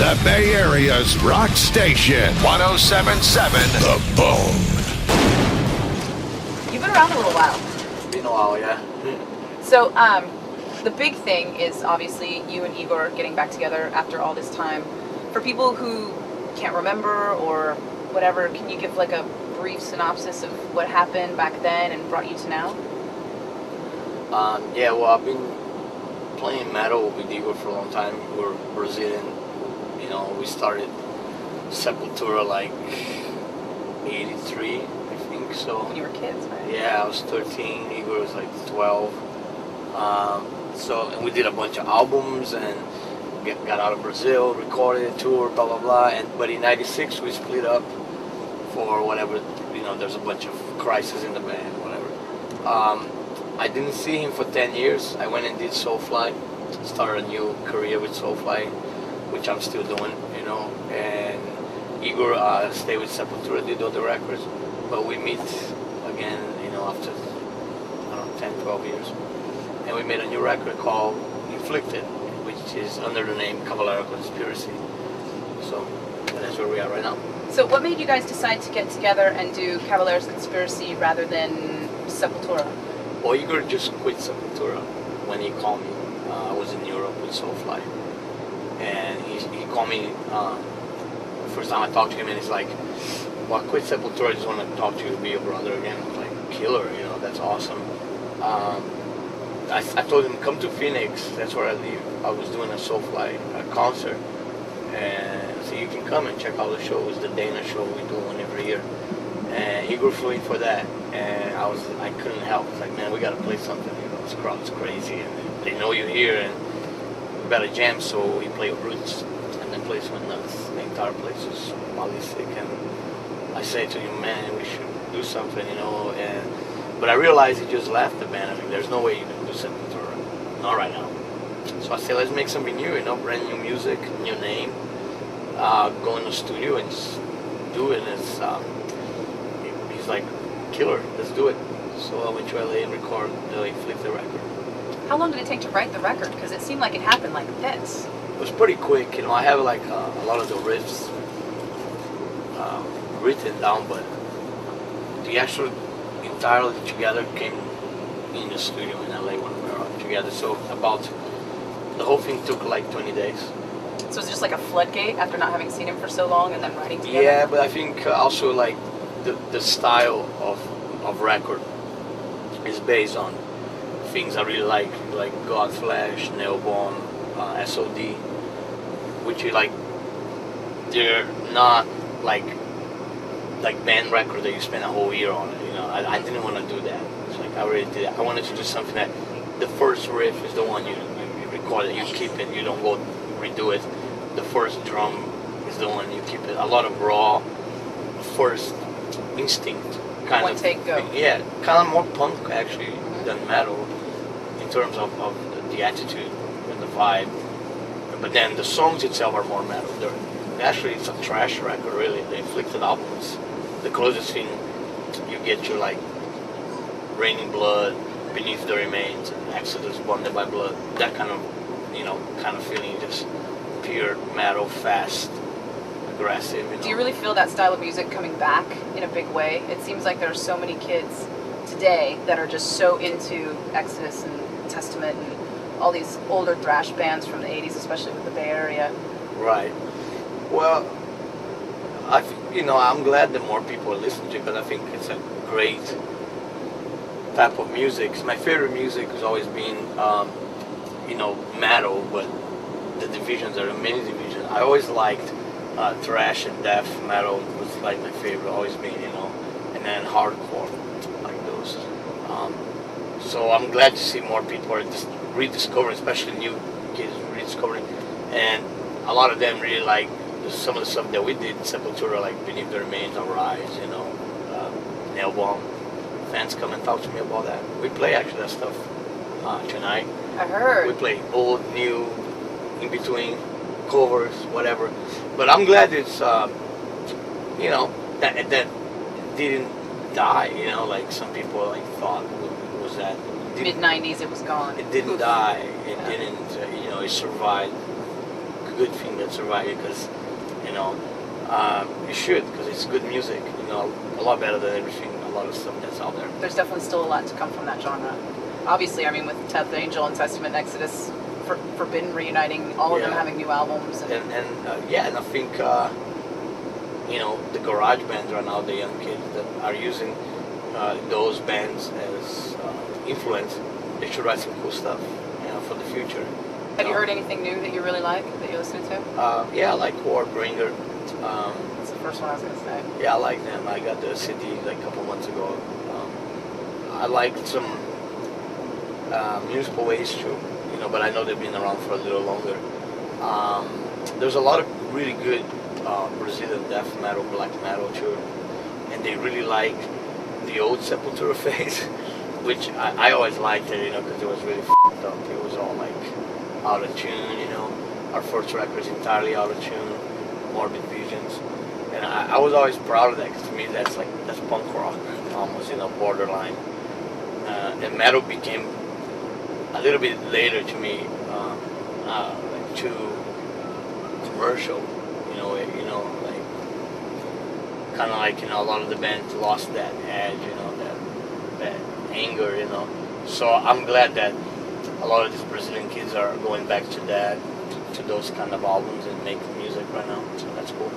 The Bay Area's rock station, 107.7 The Bone. You've been around a little while. Been a while, yeah. So, the big thing is obviously you and Igor getting back together after all this time. For people who can't remember or whatever, can you give like a brief synopsis of what happened back then and brought you to now? Yeah, well, I've been playing metal with Igor for a long time. We're Brazilian. You know, we started Sepultura like 83, I think so. When you were kids, right? Yeah, I was 13. Igor was like 12. And we did a bunch of albums and got out of Brazil, recorded, toured, blah blah blah. But in '96 we split up for whatever. You know, there's a bunch of crises in the band, whatever. I didn't see him for 10 years. I went and did Soulfly, started a new career with Soulfly, which I'm still doing, you know. And Igor stayed with Sepultura, did all the records, but we meet again, you know, after, I don't know, 10, 12 years. And we made a new record called Inflicted, which is under the name Cavalera Conspiracy. So that's where we are right now. So what made you guys decide to get together and do Cavalera Conspiracy rather than Sepultura? Well, Igor just quit Sepultura when he called me. I was in Europe with Soulfly. And he called me, the first time I talked to him, and he's like, well, I quit Sepultura, I just want to talk to you, be your brother again. I was like, killer, you know, that's awesome. I told him, come to Phoenix, that's where I live. I was doing a Soulfly concert. And so you can come and check out the shows, the Dana show we do one every year. And Igor flew in for that, and I couldn't help. It's like, man, we gotta play something. You know, this crowd's crazy, and they know you're here, and we gotta jam. So we played Roots, and the place went nuts. The entire place was ballistic, and I said to him, man, we should do something, you know. But I realized he just left the band. I mean, there's no way you can do Sepultura, not right now. So I said, let's make something new, you know, brand new music, new name. Go in the studio and just do it. He's like, killer, let's do it. So I went to LA and recorded the Inflicted record. How long did it take to write the record? Because it seemed like it happened like this. It was pretty quick, you know. I have like a lot of the riffs written down, but the actual entirely together came in the studio in LA when we were together. So the whole thing took like 20 days. So it's just like a floodgate after not having seen him for so long and then writing together? Yeah, but I think also like the style of record is based on things I really like Godflesh, Nailbone, SOD, which are like, they're not like band record that you spend a whole year on it. You know, I didn't want to do that. It's like I already did it. I wanted to do something that the first riff is the one you record it, you keep it, you don't go redo it. The first drum is the one you keep it. A lot of raw, first instinct kind one of. Take go. Yeah, kind of more punk actually than metal in terms of the attitude and the vibe. But then the songs itself are more metal. Actually, it's a thrash record, really. The Inflicted albums, the closest thing you get to like Raining Blood, Beneath the Remains, Exodus, Bonded by Blood, that kind of, you know, kind of feeling, just pure metal, fast, aggressive. You know? Do you really feel that style of music coming back in a big way? It seems like there are so many kids today that are just so into Exodus and Testament and all these older thrash bands from the 80s, especially with the Bay Area. Right. Well, I'm glad that more people are listening to it, because I think it's a great type of music. My favorite music has always been, metal, but the divisions, there are many divisions. I always liked thrash and death metal was like my favorite, always been, you know, and then hardcore, like those. So I'm glad to see more people are just rediscovering, especially new kids rediscovering, and a lot of them really like some of the stuff that we did in Sepultura, like Beneath the Remains, Arise, you know, Nailbone. Fans come and talk to me about that. We play actually that stuff tonight. I heard. We play old, new, in between, covers, whatever. But I'm glad it's, that didn't die, you know, like some people like thought was that. Mid-90s, it was gone. It didn't die. It didn't, it survived good thing that survived because, you know, it should, because it's good music, you know, a lot better than everything, a lot of stuff that's out there. There's definitely still a lot to come from that genre. Obviously, I mean, with Death Angel and Testament, Exodus, Forbidden reuniting, all of them having new albums. And I think, you know, the garage bands right now, the young kids that are using those bands as influence, they should write some cool stuff, you know, for the future. Have you heard anything new that you really like, that you're listening to? Yeah, I like Warbringer. That's the first one I was going to say. Yeah, I like them. I got the CD like a couple months ago. I liked some Municipal Waste too, you know, but I know they've been around for a little longer. There's a lot of really good Brazilian death metal, black metal too, and they really like the old Sepultura phase, which I always liked it, you know, because it was really f***ed up. It was all like out of tune, you know. Our first record is entirely out of tune, Morbid Visions, and I was always proud of that, because to me that's punk rock, almost, you know, borderline. And metal became a little bit later to me, like too commercial, you know, like kind of like, you know, a lot of the bands lost that edge, you know, that anger, you know. So I'm glad that a lot of these Brazilian kids are going back to that, to those kind of albums and making music right now. So that's cool.